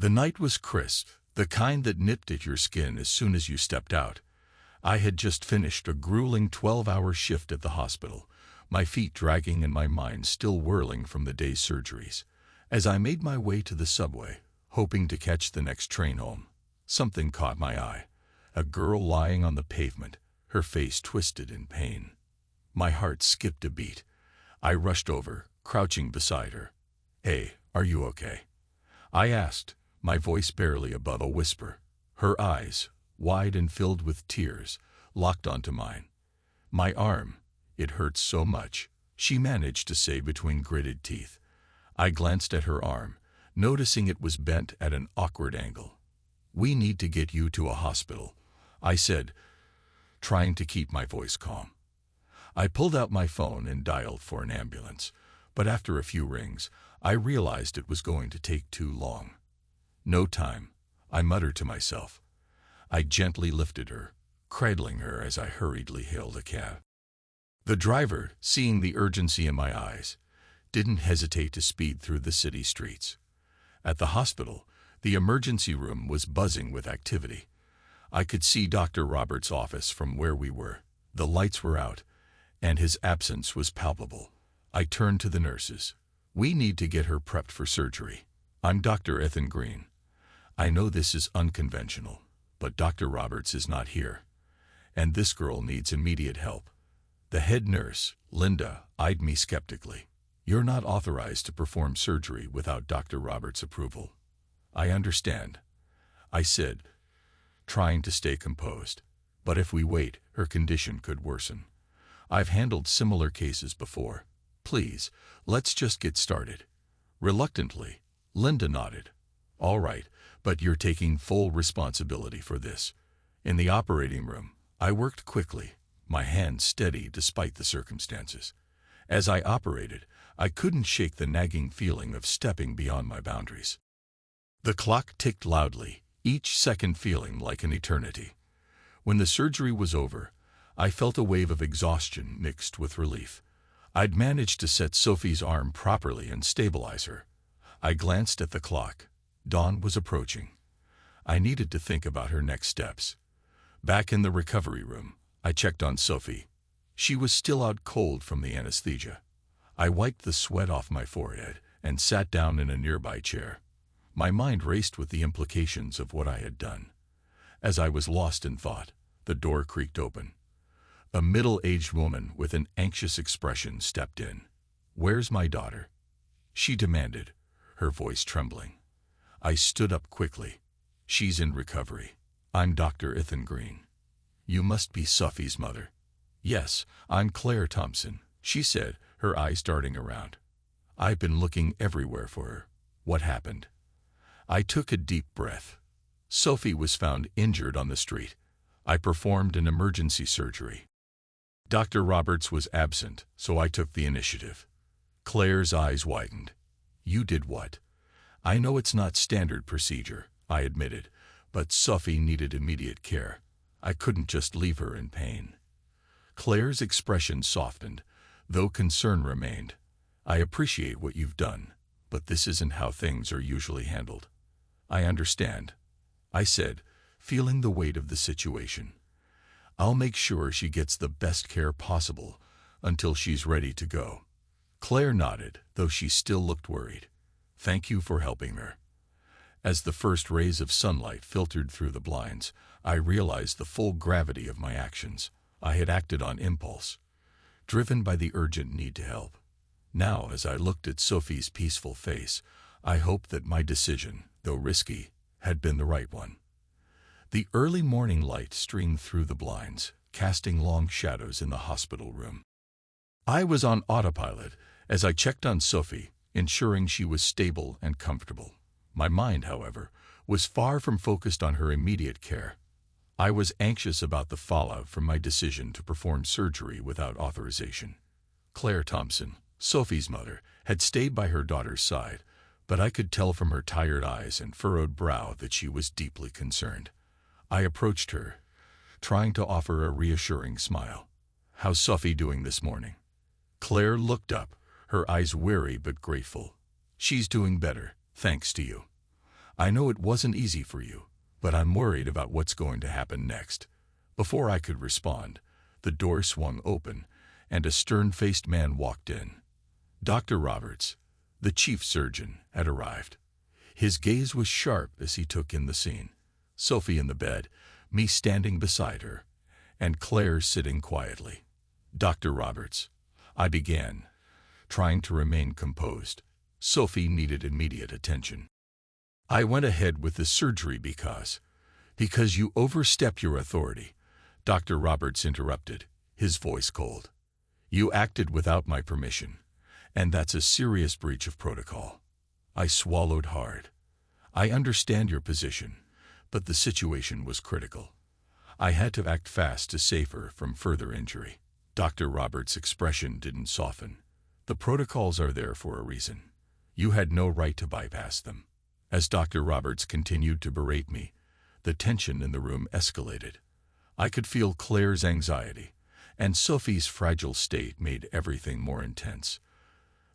The night was crisp, the kind that nipped at your skin as soon as you stepped out. I had just finished a grueling 12-hour shift at the hospital, my feet dragging and my mind still whirling from the day's surgeries. As I made my way to the subway, hoping to catch the next train home, something caught my eye. A girl lying on the pavement, her face twisted in pain. My heart skipped a beat. I rushed over, crouching beside her. "Hey, are you okay?" I asked, my voice barely above a whisper. Her eyes, wide and filled with tears, locked onto mine. "My arm, it hurts so much," she managed to say between gritted teeth. I glanced at her arm, noticing it was bent at an awkward angle. "We need to get you to a hospital," I said, trying to keep my voice calm. I pulled out my phone and dialed for an ambulance, but after a few rings, I realized it was going to take too long. "No time," I muttered to myself. I gently lifted her, cradling her as I hurriedly hailed a cab. The driver, seeing the urgency in my eyes, didn't hesitate to speed through the city streets. At the hospital, the emergency room was buzzing with activity. I could see Dr. Roberts' office from where we were. The lights were out, and his absence was palpable. I turned to the nurses. "We need to get her prepped for surgery. I'm Dr. Ethan Green. I know this is unconventional, but Dr. Roberts is not here, and this girl needs immediate help." The head nurse, Linda, eyed me skeptically. "You're not authorized to perform surgery without Dr. Roberts' approval." "I understand," I said, trying to stay composed. "But if we wait, her condition could worsen. I've handled similar cases before. Please, let's just get started." Reluctantly, Linda nodded. "All right, but you're taking full responsibility for this." In the operating room, I worked quickly, my hands steady despite the circumstances. As I operated, I couldn't shake the nagging feeling of stepping beyond my boundaries. The clock ticked loudly, each second feeling like an eternity. When the surgery was over, I felt a wave of exhaustion mixed with relief. I'd managed to set Sophie's arm properly and stabilize her. I glanced at the clock. Dawn was approaching. I needed to think about her next steps. Back in the recovery room, I checked on Sophie. She was still out cold from the anesthesia. I wiped the sweat off my forehead and sat down in a nearby chair. My mind raced with the implications of what I had done. As I was lost in thought, the door creaked open. A middle-aged woman with an anxious expression stepped in. "Where's my daughter?" she demanded, her voice trembling. I stood up quickly. "She's in recovery. I'm Dr. Ethan Green." "You must be Sophie's mother." "Yes, I'm Claire Thompson," she said, her eyes darting around. "I've been looking everywhere for her. What happened?" I took a deep breath. Sophie was found injured on the street. I performed an emergency surgery. Dr. Roberts was absent, so I took the initiative. Claire's eyes widened. "You did what?" "I know it's not standard procedure," I admitted, "but Sophie needed immediate care. I couldn't just leave her in pain." Claire's expression softened, though concern remained. "I appreciate what you've done, but this isn't how things are usually handled." "I understand," I said, feeling the weight of the situation. "I'll make sure she gets the best care possible until she's ready to go." Claire nodded, though she still looked worried. "Thank you for helping her." As the first rays of sunlight filtered through the blinds, I realized the full gravity of my actions. I had acted on impulse, driven by the urgent need to help. Now, as I looked at Sophie's peaceful face, I hoped that my decision, though risky, had been the right one. The early morning light streamed through the blinds, casting long shadows in the hospital room. I was on autopilot as I checked on Sophie, ensuring she was stable and comfortable. My mind, however, was far from focused on her immediate care. I was anxious about the fallout from my decision to perform surgery without authorization. Claire Thompson, Sophie's mother, had stayed by her daughter's side, but I could tell from her tired eyes and furrowed brow that she was deeply concerned. I approached her, trying to offer a reassuring smile. "How's Sophie doing this morning?" Claire looked up, her eyes weary but grateful. "She's doing better, thanks to you." I know it wasn't easy for you, but I'm worried about what's going to happen next." Before I could respond, the door swung open, and a stern-faced man walked in. Dr. Roberts, the chief surgeon, had arrived. His gaze was sharp as he took in the scene. Sophie in the bed, me standing beside her, and Claire sitting quietly. "Dr. Roberts," I began, trying to remain composed. Sophie needed immediate attention. "I went ahead with the surgery because you overstepped your authority," Dr. Roberts interrupted, his voice cold. "You acted without my permission, and that's a serious breach of protocol." I swallowed hard. "I understand your position, but the situation was critical. I had to act fast to save her from further injury." Dr. Roberts' expression didn't soften. "The protocols are there for a reason. You had no right to bypass them." As Dr. Roberts continued to berate me, the tension in the room escalated. I could feel Claire's anxiety, and Sophie's fragile state made everything more intense.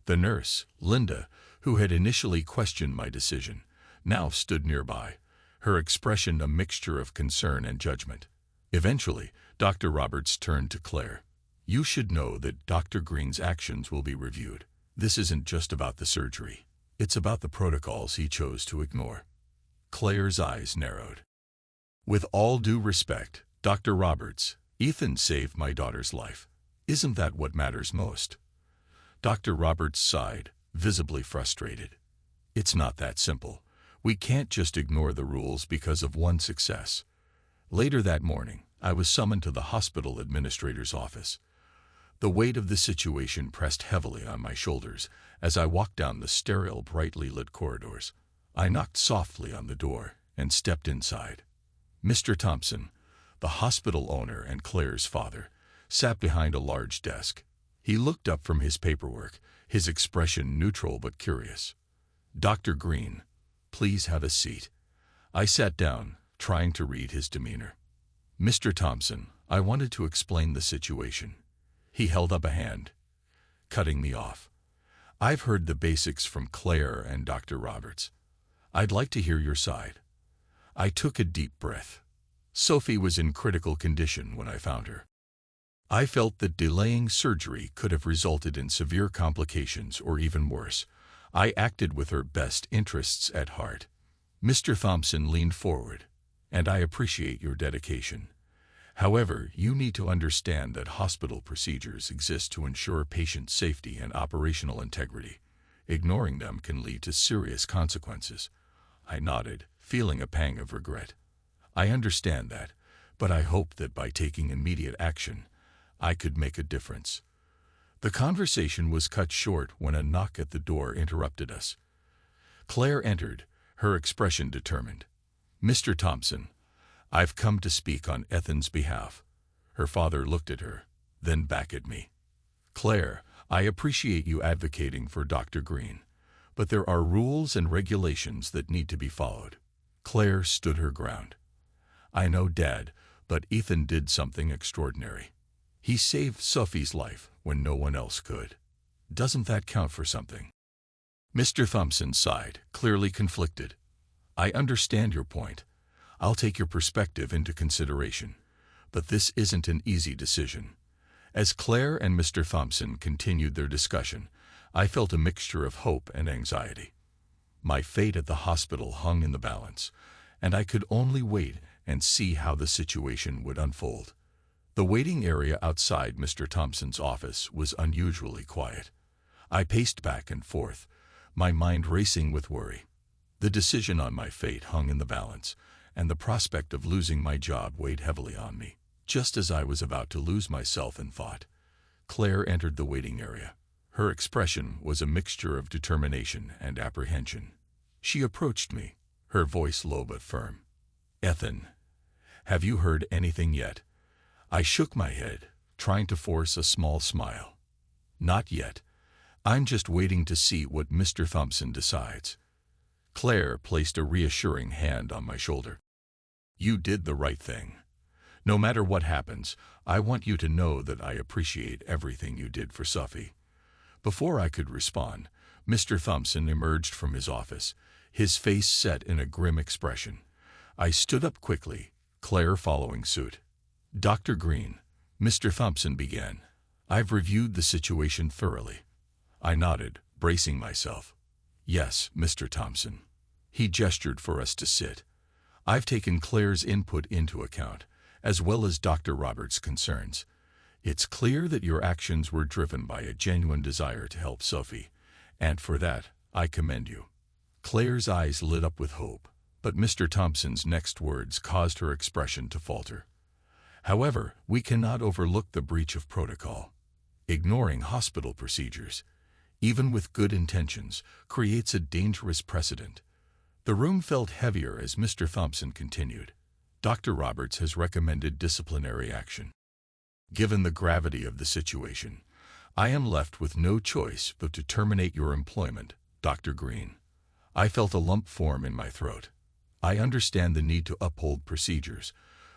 The nurse, Linda, who had initially questioned my decision, now stood nearby, her expression a mixture of concern and judgment. Eventually, Dr. Roberts turned to Claire. "You should know that Dr. Green's actions will be reviewed. This isn't just about the surgery. It's about the protocols he chose to ignore." Claire's eyes narrowed. "With all due respect, Dr. Roberts, Ethan saved my daughter's life. Isn't that what matters most?" Dr. Roberts sighed, visibly frustrated. "It's not that simple. We can't just ignore the rules because of one success." Later that morning, I was summoned to the hospital administrator's office. The weight of the situation pressed heavily on my shoulders as I walked down the sterile, brightly lit corridors. I knocked softly on the door and stepped inside. Mr. Thompson, the hospital owner and Claire's father, sat behind a large desk. He looked up from his paperwork, his expression neutral but curious. "Dr. Green, please have a seat." I sat down, trying to read his demeanor. "Mr. Thompson, I wanted to explain the situation." He held up a hand, cutting me off. "I've heard the basics from Claire and Dr. Roberts. I'd like to hear your side." I took a deep breath. Sophie was in critical condition when I found her. I felt that delaying surgery could have resulted in severe complications or even worse. I acted with her best interests at heart. Mr. Thompson leaned forward, "And I appreciate your dedication. However, you need to understand that hospital procedures exist to ensure patient safety and operational integrity. Ignoring them can lead to serious consequences." I nodded, feeling a pang of regret. "I understand that, but I hope that by taking immediate action, I could make a difference." The conversation was cut short when a knock at the door interrupted us. Claire entered, her expression determined. "Mr. Thompson, I've come to speak on Ethan's behalf." Her father looked at her, then back at me. "Claire, I appreciate you advocating for Dr. Green, but there are rules and regulations that need to be followed." Claire stood her ground. "I know, Dad, but Ethan did something extraordinary. He saved Sophie's life when no one else could. Doesn't that count for something?" Mr. Thompson sighed, clearly conflicted. "I understand your point. I'll take your perspective into consideration. But this isn't an easy decision." As Claire and Mr. Thompson continued their discussion, I felt a mixture of hope and anxiety. My fate at the hospital hung in the balance, and I could only wait and see how the situation would unfold. The waiting area outside Mr. Thompson's office was unusually quiet. I paced back and forth, my mind racing with worry. The decision on my fate hung in the balance, and the prospect of losing my job weighed heavily on me. Just as I was about to lose myself in thought, Claire entered the waiting area. Her expression was a mixture of determination and apprehension. She approached me, her voice low but firm. "Ethan, have you heard anything yet?" I shook my head, trying to force a small smile. "Not yet. I'm just waiting to see what Mr. Thompson decides." Claire placed a reassuring hand on my shoulder. "You did the right thing. No matter what happens, I want you to know that I appreciate everything you did for Sophie." Before I could respond, Mr. Thompson emerged from his office, his face set in a grim expression. I stood up quickly, Claire following suit. "Dr. Green," Mr. Thompson began, "I've reviewed the situation thoroughly." I nodded, bracing myself. "Yes, Mr. Thompson." He gestured for us to sit. "I've taken Claire's input into account, as well as Dr. Roberts' concerns. It's clear that your actions were driven by a genuine desire to help Sophie, and for that, I commend you." Claire's eyes lit up with hope, but Mr. Thompson's next words caused her expression to falter. "However, we cannot overlook the breach of protocol. Ignoring hospital procedures, even with good intentions, creates a dangerous precedent." The room felt heavier as Mr. Thompson continued. "Dr. Roberts has recommended disciplinary action. Given the gravity of the situation, I am left with no choice but to terminate your employment, Dr. Green." I felt a lump form in my throat. I understand the need to uphold procedures,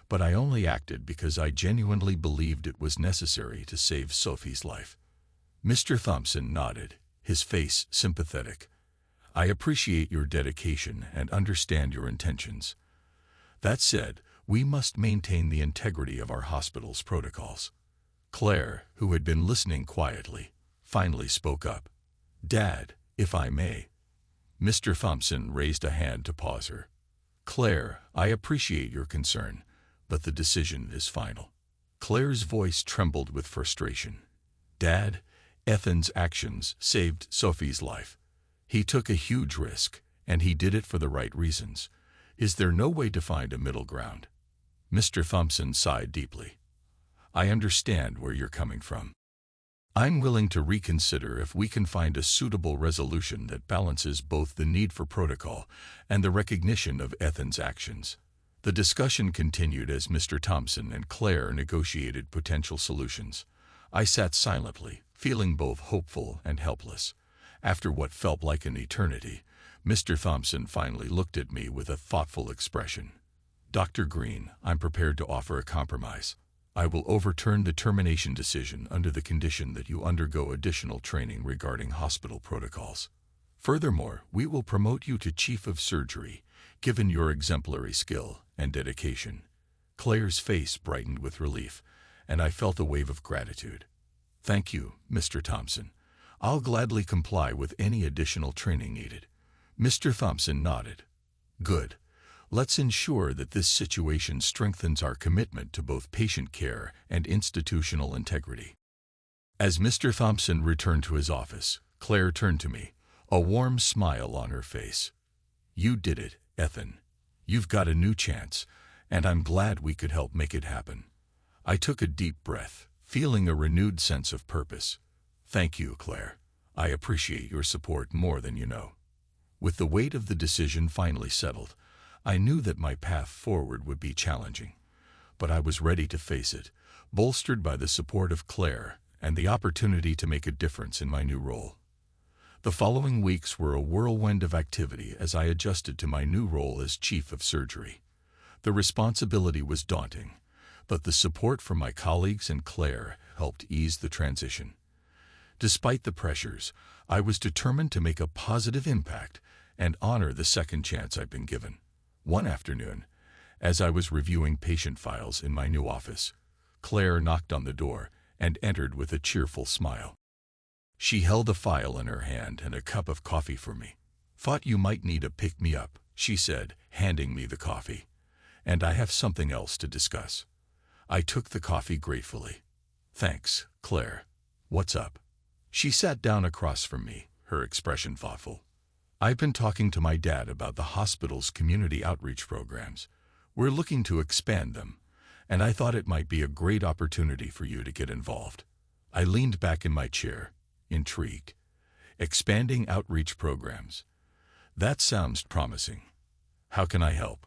but I only acted because I genuinely believed it was necessary to save Sophie's life. Mr. Thompson nodded, his face sympathetic. "I appreciate your dedication and understand your intentions. That said, we must maintain the integrity of our hospital's protocols." Claire, who had been listening quietly, finally spoke up. "Dad, if I may." Mr. Thompson raised a hand to pause her. "Claire, I appreciate your concern, but the decision is final." Claire's voice trembled with frustration. "Dad, Ethan's actions saved Sophie's life. He took a huge risk, and he did it for the right reasons. Is there no way to find a middle ground?" Mr. Thompson sighed deeply. "I understand where you're coming from. I'm willing to reconsider if we can find a suitable resolution that balances both the need for protocol and the recognition of Ethan's actions." The discussion continued as Mr. Thompson and Claire negotiated potential solutions. I sat silently, feeling both hopeful and helpless. After what felt like an eternity, Mr. Thompson finally looked at me with a thoughtful expression. "Dr. Green, I'm prepared to offer a compromise. I will overturn the termination decision under the condition that you undergo additional training regarding hospital protocols. Furthermore, we will promote you to Chief of Surgery, given your exemplary skill and dedication." Claire's face brightened with relief, and I felt a wave of gratitude. "Thank you, Mr. Thompson. I'll gladly comply with any additional training needed." Mr. Thompson nodded. "Good. Let's ensure that this situation strengthens our commitment to both patient care and institutional integrity." As Mr. Thompson returned to his office, Claire turned to me, a warm smile on her face. "You did it, Ethan. You've got a new chance, and I'm glad we could help make it happen." I took a deep breath, feeling a renewed sense of purpose. "Thank you, Claire. I appreciate your support more than you know." With the weight of the decision finally settled, I knew that my path forward would be challenging, but I was ready to face it, bolstered by the support of Claire and the opportunity to make a difference in my new role. The following weeks were a whirlwind of activity as I adjusted to my new role as Chief of Surgery. The responsibility was daunting, but the support from my colleagues and Claire helped ease the transition. Despite the pressures, I was determined to make a positive impact and honor the second chance I'd been given. One afternoon, as I was reviewing patient files in my new office, Claire knocked on the door and entered with a cheerful smile. She held a file in her hand and a cup of coffee for me. "Thought you might need a pick-me-up," she said, handing me the coffee. "And I have something else to discuss." I took the coffee gratefully. "Thanks, Claire. What's up?" She sat down across from me, her expression thoughtful. "I've been talking to my dad about the hospital's community outreach programs. We're looking to expand them, and I thought it might be a great opportunity for you to get involved." I leaned back in my chair, intrigued. Expanding outreach programs. That sounds promising. How can I help?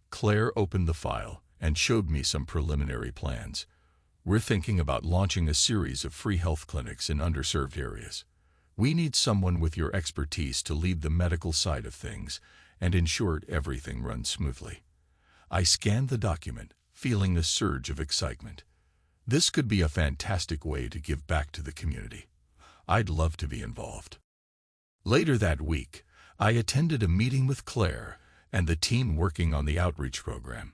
Claire opened the file and showed me some preliminary plans. We're thinking about launching a series of free health clinics in underserved areas. We need someone with your expertise to lead the medical side of things and ensure everything runs smoothly. I scanned the document, feeling a surge of excitement. This could be a fantastic way to give back to the community. I'd love to be involved. Later that week, I attended a meeting with Claire and the team working on the outreach program.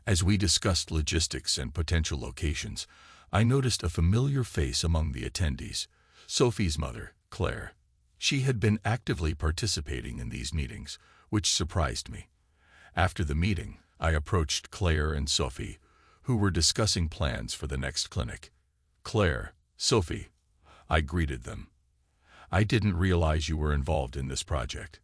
As we discussed logistics and potential locations, I noticed a familiar face among the attendees, Sophie's mother, Claire. She had been actively participating in these meetings, which surprised me. After the meeting, I approached Claire and Sophie, who were discussing plans for the next clinic. "Claire, Sophie," I greeted them. "I didn't realize you were involved in this project."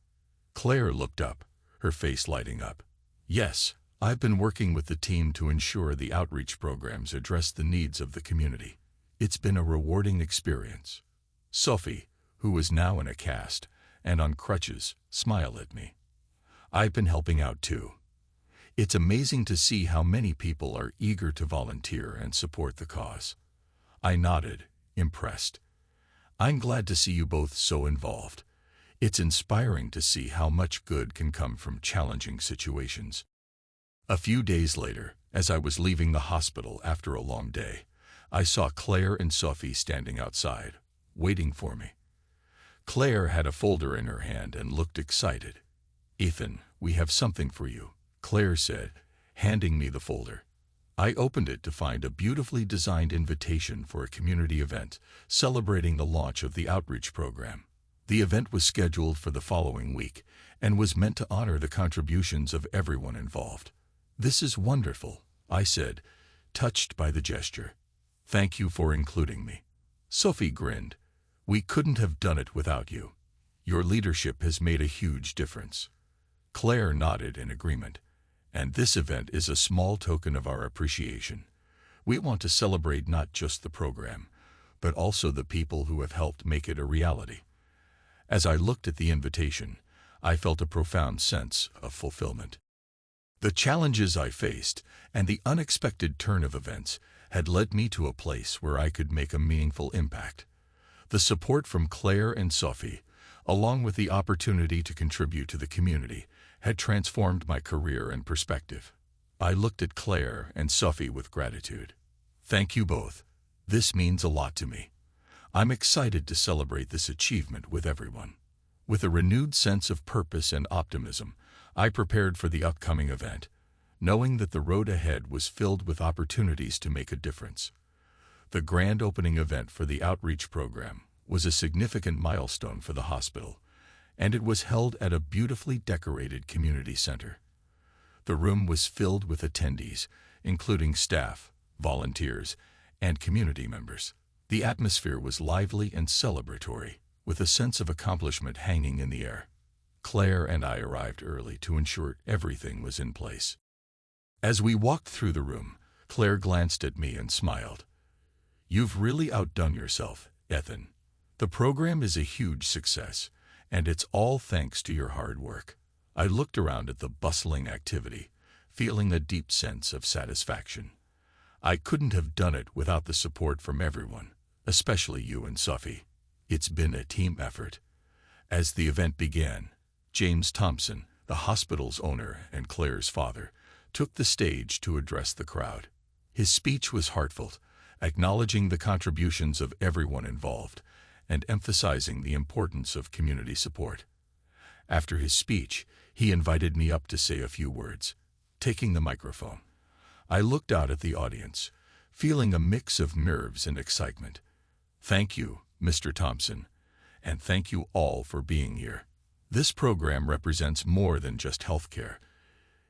Claire looked up, her face lighting up. "Yes, I've been working with the team to ensure the outreach programs address the needs of the community. It's been a rewarding experience." Sophie, who was now in a cast and on crutches, smiled at me. "I've been helping out too. It's amazing to see how many people are eager to volunteer and support the cause." I nodded, impressed. "I'm glad to see you both so involved. It's inspiring to see how much good can come from challenging situations." A few days later, as I was leaving the hospital after a long day, I saw Claire and Sophie standing outside, waiting for me. Claire had a folder in her hand and looked excited. "Ethan, we have something for you," Claire said, handing me the folder. I opened it to find a beautifully designed invitation for a community event celebrating the launch of the outreach program. The event was scheduled for the following week and was meant to honor the contributions of everyone involved. "This is wonderful," I said, touched by the gesture. "Thank you for including me." Sophie grinned. "We couldn't have done it without you. Your leadership has made a huge difference." Claire nodded in agreement. "And this event is a small token of our appreciation. We want to celebrate not just the program, but also the people who have helped make it a reality." As I looked at the invitation, I felt a profound sense of fulfillment. The challenges I faced and the unexpected turn of events had led me to a place where I could make a meaningful impact. The support from Claire and Sophie, along with the opportunity to contribute to the community, had transformed my career and perspective. I looked at Claire and Sophie with gratitude. "Thank you both. This means a lot to me. I'm excited to celebrate this achievement with everyone." With a renewed sense of purpose and optimism, I prepared for the upcoming event, knowing that the road ahead was filled with opportunities to make a difference. The grand opening event for the outreach program was a significant milestone for the hospital, and it was held at a beautifully decorated community center. The room was filled with attendees, including staff, volunteers, and community members. The atmosphere was lively and celebratory, with a sense of accomplishment hanging in the air. Claire and I arrived early to ensure everything was in place. As we walked through the room, Claire glanced at me and smiled. "You've really outdone yourself, Ethan. The program is a huge success, and it's all thanks to your hard work." I looked around at the bustling activity, feeling a deep sense of satisfaction. I couldn't have done it without the support from everyone, especially you and Sophie. It's been a team effort. As the event began, James Thompson, the hospital's owner and Claire's father, took the stage to address the crowd. His speech was heartfelt, acknowledging the contributions of everyone involved and emphasizing the importance of community support. After his speech, he invited me up to say a few words. Taking the microphone, I looked out at the audience, feeling a mix of nerves and excitement. "Thank you, Mr. Thompson, and thank you all for being here. This program represents more than just healthcare.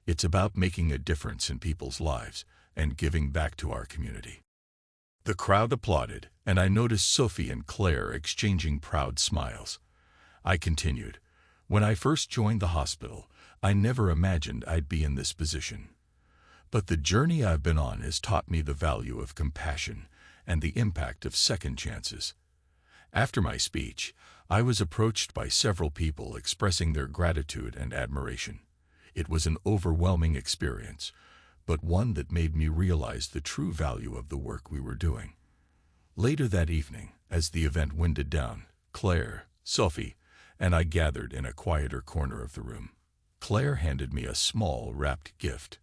It's about making a difference in people's lives and giving back to our community." The crowd applauded, and I noticed Sophie and Claire exchanging proud smiles. I continued, "When I first joined the hospital, I never imagined I'd be in this position. But the journey I've been on has taught me the value of compassion and the impact of second chances." After my speech, I was approached by several people expressing their gratitude and admiration. It was an overwhelming experience, but one that made me realize the true value of the work we were doing. Later that evening, as the event winded down, Claire, Sophie, and I gathered in a quieter corner of the room. Claire handed me a small wrapped gift.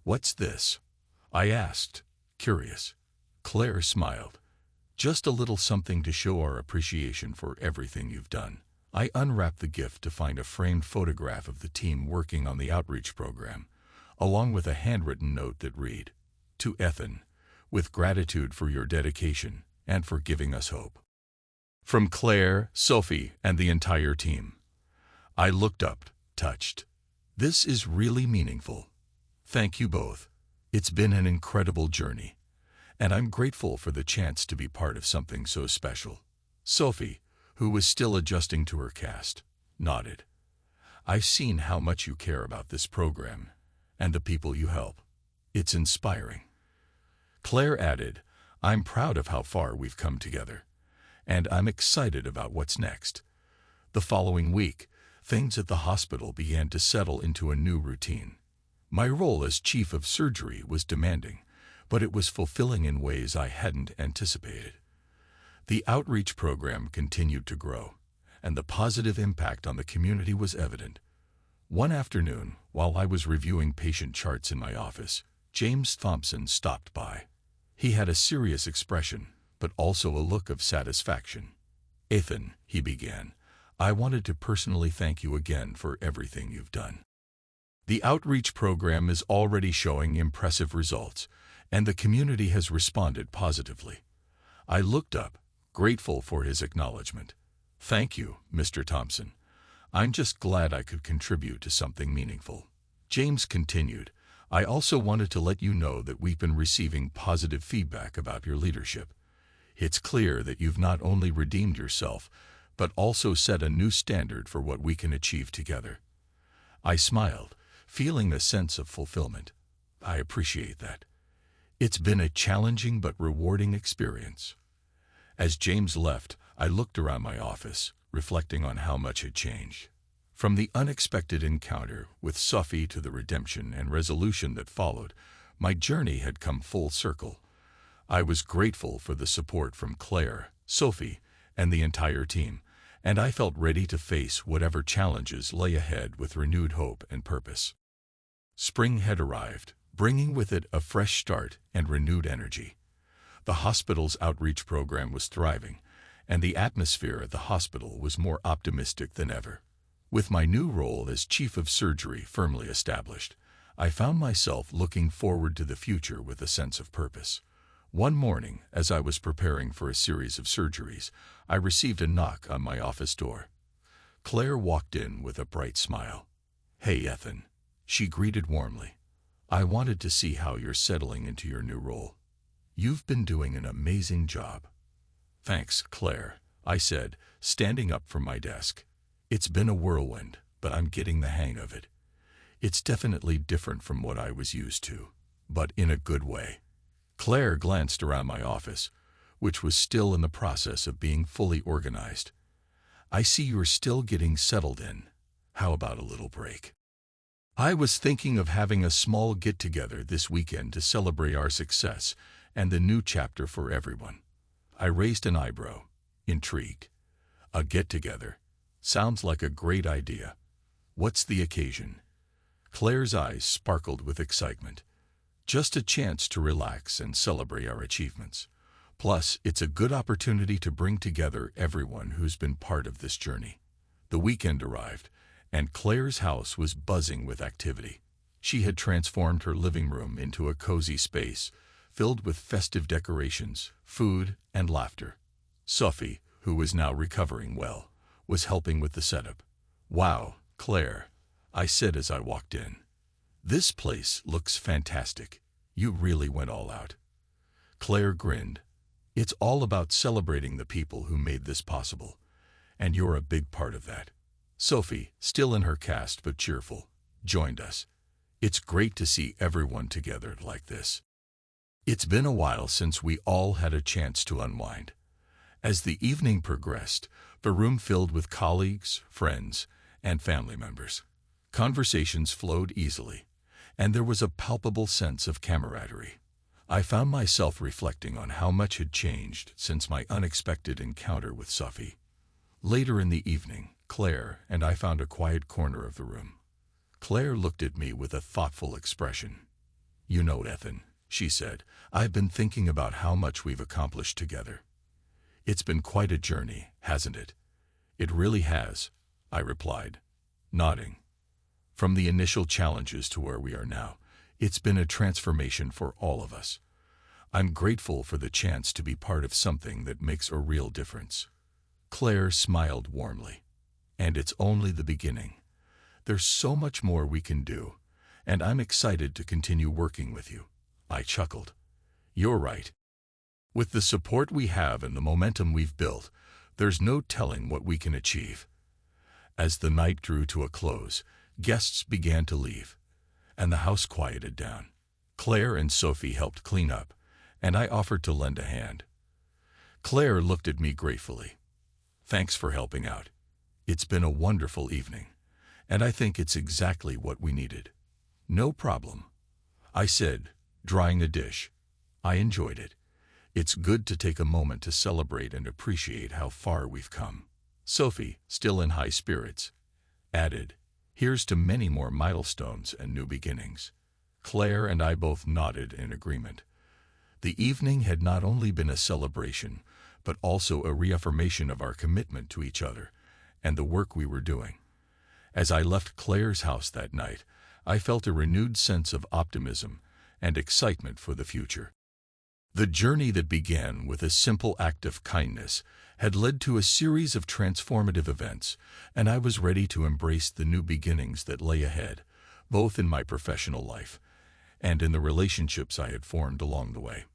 "What's this?" I asked, curious. Claire smiled. "Just a little something to show our appreciation for everything you've done," I unwrapped the gift to find a framed photograph of the team working on the outreach program, along with a handwritten note that read, "To Ethan, with gratitude for your dedication and for giving us hope. From Claire, Sophie, and the entire team." I looked up, touched. This is really meaningful. Thank you both. It's been an incredible journey, and I'm grateful for the chance to be part of something so special. Sophie, who was still adjusting to her cast, nodded. I've seen how much you care about this program and the people you help. It's inspiring. Claire added, I'm proud of how far we've come together, and I'm excited about what's next. The following week, things at the hospital began to settle into a new routine. My role as chief of surgery was demanding, but it was fulfilling in ways I hadn't anticipated. The outreach program continued to grow, and the positive impact on the community was evident. One afternoon, while I was reviewing patient charts in my office, James Thompson stopped by. He had a serious expression, but also a look of satisfaction. "Ethan," he began, "I wanted to personally thank you again for everything you've done. The outreach program is already showing impressive results, and the community has responded positively." I looked up, grateful for his acknowledgement. "Thank you, Mr. Thompson. I'm just glad I could contribute to something meaningful." James continued, "I also wanted to let you know that we've been receiving positive feedback about your leadership. It's clear that you've not only redeemed yourself, but also set a new standard for what we can achieve together." I smiled, feeling a sense of fulfillment. I appreciate that. It's been a challenging but rewarding experience. As James left, I looked around my office, reflecting on how much had changed. From the unexpected encounter with Sophie to the redemption and resolution that followed, my journey had come full circle. I was grateful for the support from Claire, Sophie, and the entire team, and I felt ready to face whatever challenges lay ahead with renewed hope and purpose. Spring had arrived, bringing with it a fresh start and renewed energy. The hospital's outreach program was thriving, and the atmosphere at the hospital was more optimistic than ever. With my new role as chief of surgery firmly established, I found myself looking forward to the future with a sense of purpose. One morning, as I was preparing for a series of surgeries, I received a knock on my office door. Claire walked in with a bright smile. "Hey, Ethan," she greeted warmly. "I wanted to see how you're settling into your new role. You've been doing an amazing job." "Thanks, Claire," I said, standing up from my desk. "It's been a whirlwind, but I'm getting the hang of it. It's definitely different from what I was used to, but in a good way." Claire glanced around my office, which was still in the process of being fully organized. "I see you're still getting settled in. How about a little break?" I was thinking of having a small get-together this weekend to celebrate our success and the new chapter for everyone. I raised an eyebrow, intrigued. "A get-together? Sounds like a great idea. What's the occasion?" Claire's eyes sparkled with excitement. "Just a chance to relax and celebrate our achievements. Plus, it's a good opportunity to bring together everyone who's been part of this journey." The weekend arrived, and Claire's house was buzzing with activity. She had transformed her living room into a cozy space, filled with festive decorations, food, and laughter. Sophie, who was now recovering well, was helping with the setup. "Wow, Claire," I said as I walked in. "This place looks fantastic. You really went all out." Claire grinned. "It's all about celebrating the people who made this possible, and you're a big part of that." Sophie, still in her cast but cheerful, joined us. "It's great to see everyone together like this. It's been a while since we all had a chance to unwind." As the evening progressed, the room filled with colleagues, friends, and family members. Conversations flowed easily, and there was a palpable sense of camaraderie. I found myself reflecting on how much had changed since my unexpected encounter with Sophie. Later in the evening, Claire and I found a quiet corner of the room. Claire looked at me with a thoughtful expression. "You know, Ethan," she said, "I've been thinking about how much we've accomplished together. It's been quite a journey, hasn't it? It really has, I replied, nodding. From the initial challenges to where we are now, it's been a transformation for all of us. I'm grateful for the chance to be part of something that makes a real difference. Claire smiled warmly. And it's only the beginning. There's so much more we can do, and I'm excited to continue working with you. I chuckled. You're right. With the support we have and the momentum we've built, there's no telling what we can achieve. As the night drew to a close, guests began to leave, and the house quieted down. Claire and Sophie helped clean up, and I offered to lend a hand. Claire looked at me gratefully. Thanks for helping out. It's been a wonderful evening, and I think it's exactly what we needed. No problem, I said, drying a dish. I enjoyed it. It's good to take a moment to celebrate and appreciate how far we've come. Sophie, still in high spirits, added, Here's to many more milestones and new beginnings. Claire and I both nodded in agreement. The evening had not only been a celebration, but also a reaffirmation of our commitment to each other and the work we were doing. As I left Claire's house that night, I felt a renewed sense of optimism and excitement for the future. The journey that began with a simple act of kindness had led to a series of transformative events, and I was ready to embrace the new beginnings that lay ahead, both in my professional life and in the relationships I had formed along the way.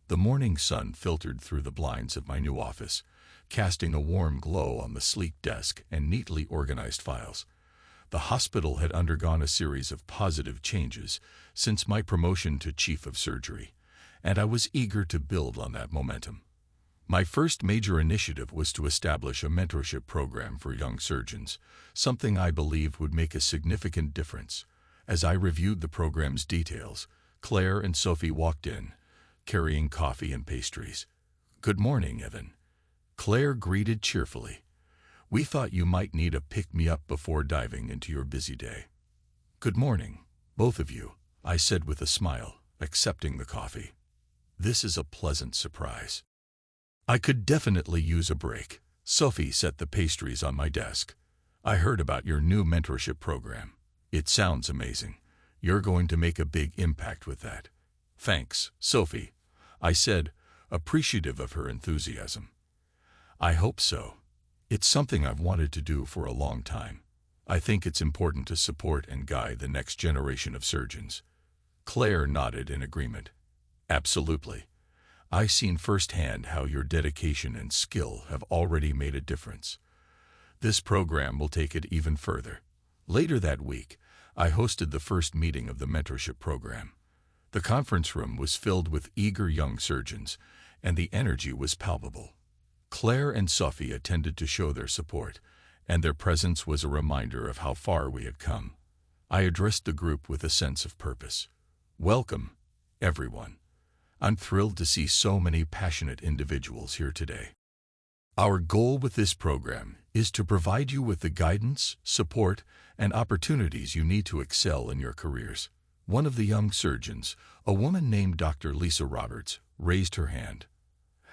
The morning sun filtered through the blinds of my new office, casting a warm glow on the sleek desk and neatly organized files. The hospital had undergone a series of positive changes since my promotion to chief of surgery, and I was eager to build on that momentum. My first major initiative was to establish a mentorship program for young surgeons, something I believed would make a significant difference. As I reviewed the program's details, Claire and Sophie walked in, carrying coffee and pastries. Good morning, Evan. Claire greeted cheerfully. We thought you might need a pick-me-up before diving into your busy day. Good morning, both of you, I said with a smile, accepting the coffee. This is a pleasant surprise. I could definitely use a break. Sophie set the pastries on my desk. I heard about your new mentorship program. It sounds amazing. You're going to make a big impact with that. Thanks, Sophie, I said, appreciative of her enthusiasm. I hope so. It's something I've wanted to do for a long time. I think it's important to support and guide the next generation of surgeons. Claire nodded in agreement. Absolutely. I've seen firsthand how your dedication and skill have already made a difference. This program will take it even further. Later that week, I hosted the first meeting of the mentorship program. The conference room was filled with eager young surgeons, and the energy was palpable. Claire and Sophie attended to show their support, and their presence was a reminder of how far we had come. I addressed the group with a sense of purpose. Welcome, everyone. I'm thrilled to see so many passionate individuals here today. Our goal with this program is to provide you with the guidance, support, and opportunities you need to excel in your careers. One of the young surgeons, a woman named Dr. Lisa Roberts, raised her hand.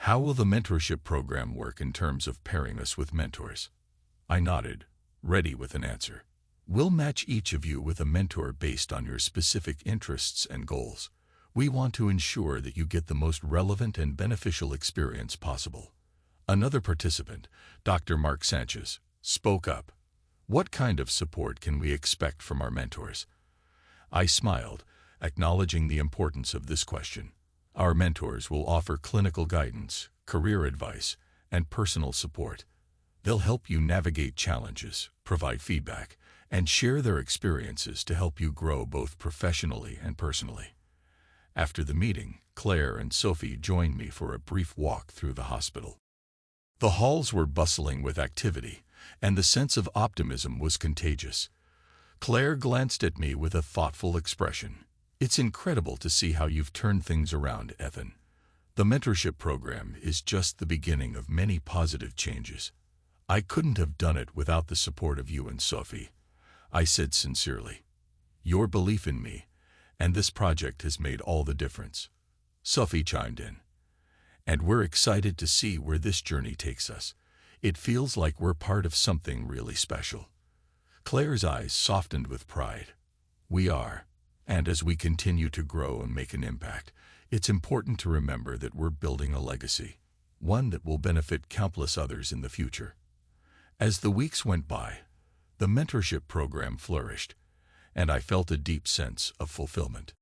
How will the mentorship program work in terms of pairing us with mentors? I nodded, ready with an answer. We'll match each of you with a mentor based on your specific interests and goals. We want to ensure that you get the most relevant and beneficial experience possible. Another participant, Dr. Mark Sanchez, spoke up. What kind of support can we expect from our mentors? I smiled, acknowledging the importance of this question. Our mentors will offer clinical guidance, career advice, and personal support. They'll help you navigate challenges, provide feedback, and share their experiences to help you grow both professionally and personally. After the meeting, Claire and Sophie joined me for a brief walk through the hospital. The halls were bustling with activity, and the sense of optimism was contagious. Claire glanced at me with a thoughtful expression. It's incredible to see how you've turned things around, Evan. The mentorship program is just the beginning of many positive changes. I couldn't have done it without the support of you and Sophie, I said sincerely. Your belief in me and this project has made all the difference. Sophie chimed in. And we're excited to see where this journey takes us. It feels like we're part of something really special. Claire's eyes softened with pride. We are. And as we continue to grow and make an impact, it's important to remember that we're building a legacy, one that will benefit countless others in the future. As the weeks went by, the mentorship program flourished, and I felt a deep sense of fulfillment.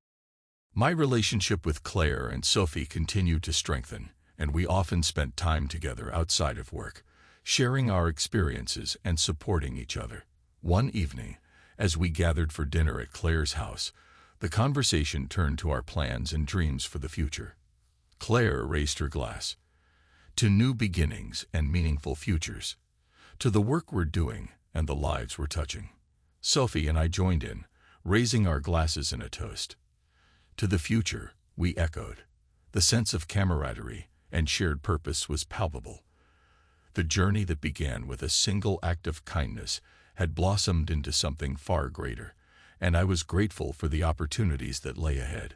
My relationship with Claire and Sophie continued to strengthen, and we often spent time together outside of work, sharing our experiences and supporting each other. One evening, as we gathered for dinner at Claire's house, the conversation turned to our plans and dreams for the future. Claire raised her glass. To new beginnings and meaningful futures. To the work we're doing and the lives we're touching. Sophie and I joined in, raising our glasses in a toast. To the future, we echoed. The sense of camaraderie and shared purpose was palpable. The journey that began with a single act of kindness had blossomed into something far greater, and I was grateful for the opportunities that lay ahead.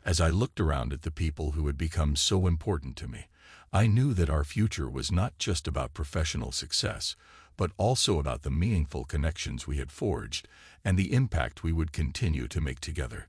As I looked around at the people who had become so important to me, I knew that our future was not just about professional success, but also about the meaningful connections we had forged and the impact we would continue to make together.